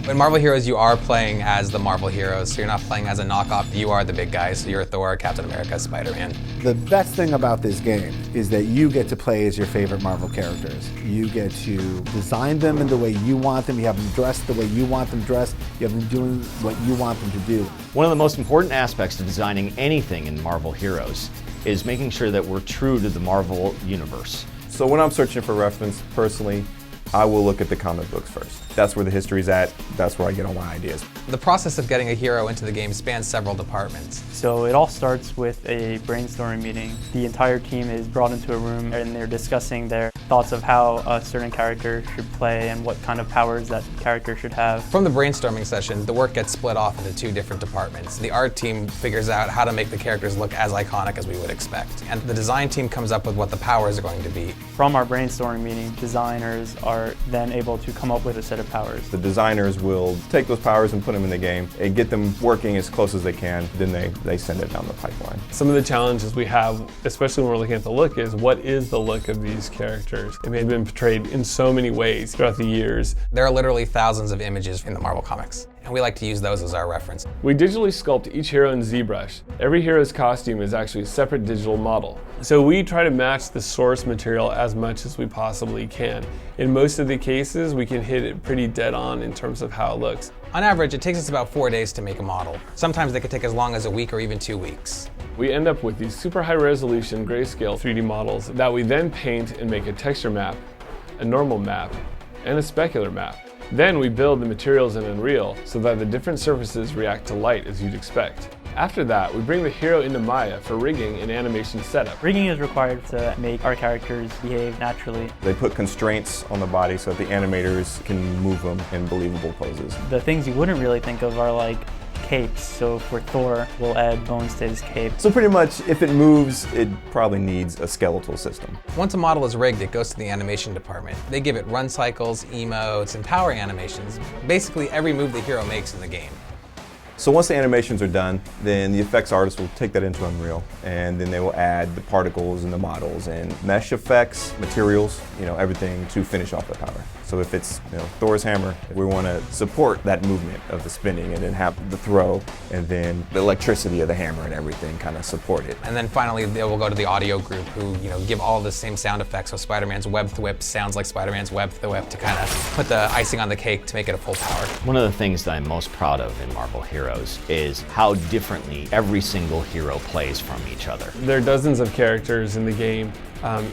In Marvel Heroes, you are playing as the Marvel Heroes, so you're not playing as a knockoff. You are the big guys, so you're Thor, Captain America, Spider-Man. The best thing about this game is that you get to play as your favorite Marvel characters. You get to design them in the way you want them. You have them dressed the way you want them dressed. You have them doing what you want them to do. One of the most important aspects of designing anything in Marvel Heroes is making sure that we're true to the Marvel universe. So when I'm searching for reference, personally, I will look at the comic books first. That's where the history's at. That's where I get all my ideas. The process of getting a hero into the game spans several departments. So it all starts with a brainstorming meeting. The entire team is brought into a room and they're discussing their thoughts of how a certain character should play and what kind of powers that character should have. From the brainstorming session, the work gets split off into two different departments. The art team figures out how to make the characters look as iconic as we would expect. And the design team comes up with what the powers are going to be. From our brainstorming meeting, designers are then able to come up with a set of powers. The designers will take those powers and put them in the game and get them working as close as they can. Then they send it down the pipeline. Some of the challenges we have, especially when we're looking at the look, is what is the look of these characters? It may have been portrayed in so many ways throughout the years. There are literally thousands of images in the Marvel comics, and we like to use those as our reference. We digitally sculpt each hero in ZBrush. Every hero's costume is actually a separate digital model. So we try to match the source material as much as we possibly can. In most of the cases, we can hit it pretty dead on in terms of how it looks. On average, it takes us about 4 days to make a model. Sometimes they could take as long as a week or even 2 weeks. We end up with these super high resolution grayscale 3D models that we then paint and make a texture map, a normal map, and a specular map. Then we build the materials in Unreal so that the different surfaces react to light as you'd expect. After that, we bring the hero into Maya for rigging and animation setup. Rigging is required to make our characters behave naturally. They put constraints on the body so that the animators can move them in believable poses. The things you wouldn't really think of are like capes. So for Thor, we'll add bones to his cape. So pretty much, if it moves, it probably needs a skeletal system. Once a model is rigged, it goes to the animation department. They give it run cycles, emotes, and power animations. Basically every move the hero makes in the game. So once the animations are done, then the effects artist will take that into Unreal, and then they will add the particles and the models and mesh effects, materials, everything to finish off the power. So if it's Thor's hammer, we want to support that movement of the spinning and then have the throw and then the electricity of the hammer and everything kind of support it. And then finally they will go to the audio group who give all the same sound effects. So Spider-Man's web thwip sounds like Spider-Man's web thwip to kind of put the icing on the cake to make it a full power. One of the things that I'm most proud of in Marvel Heroes is how differently every single hero plays from each other. There are dozens of characters in the game.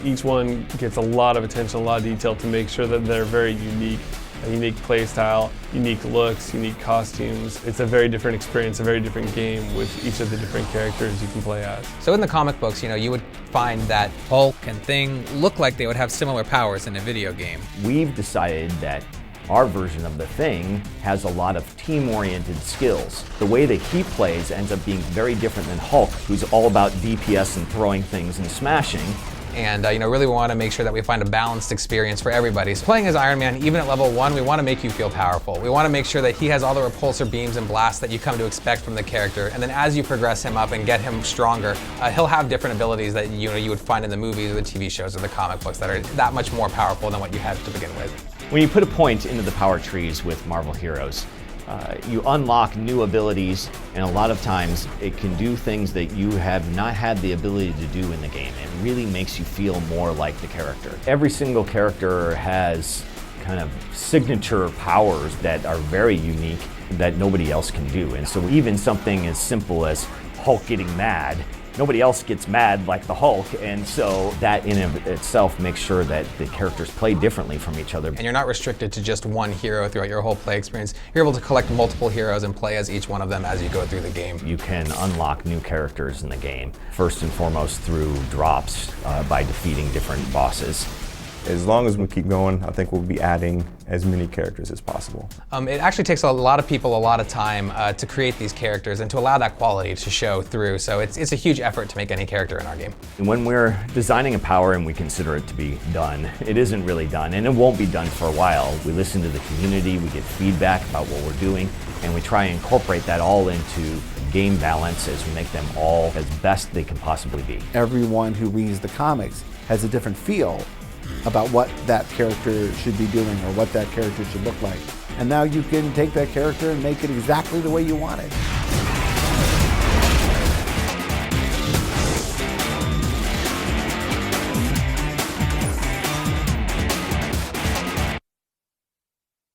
Each one gets a lot of attention, a lot of detail to make sure that they're very unique. A unique play style, unique looks, unique costumes. It's a very different experience, a very different game with each of the different characters you can play as. So in the comic books, you would find that Hulk and Thing look like they would have similar powers in a video game. We've decided that our version of the Thing has a lot of team-oriented skills. The way that he plays ends up being very different than Hulk, who's all about DPS and throwing things and smashing. And really we want to make sure that we find a balanced experience for everybody. So playing as Iron Man, even at level 1, we want to make you feel powerful. We want to make sure that he has all the repulsor beams and blasts that you come to expect from the character. And then as you progress him up and get him stronger, he'll have different abilities that you would find in the movies or the TV shows or the comic books that are that much more powerful than what you had to begin with. When you put a point into the power trees with Marvel Heroes, you unlock new abilities, and a lot of times it can do things that you have not had the ability to do in the game. It really makes you feel more like the character. Every single character has kind of signature powers that are very unique that nobody else can do. And so even something as simple as Hulk getting mad, nobody else gets mad like the Hulk, and so that in of itself makes sure that the characters play differently from each other. And you're not restricted to just one hero throughout your whole play experience. You're able to collect multiple heroes and play as each one of them as you go through the game. You can unlock new characters in the game, first and foremost through drops by defeating different bosses. As long as we keep going, I think we'll be adding as many characters as possible. It actually takes a lot of people a lot of time to create these characters and to allow that quality to show through. So it's a huge effort to make any character in our game. When we're designing a power and we consider it to be done, it isn't really done, and it won't be done for a while. We listen to the community, we get feedback about what we're doing, and we try and incorporate that all into game balance as we make them all as best they can possibly be. Everyone who reads the comics has a different feel about what that character should be doing or what that character should look like. And now you can take that character and make it exactly the way you want it.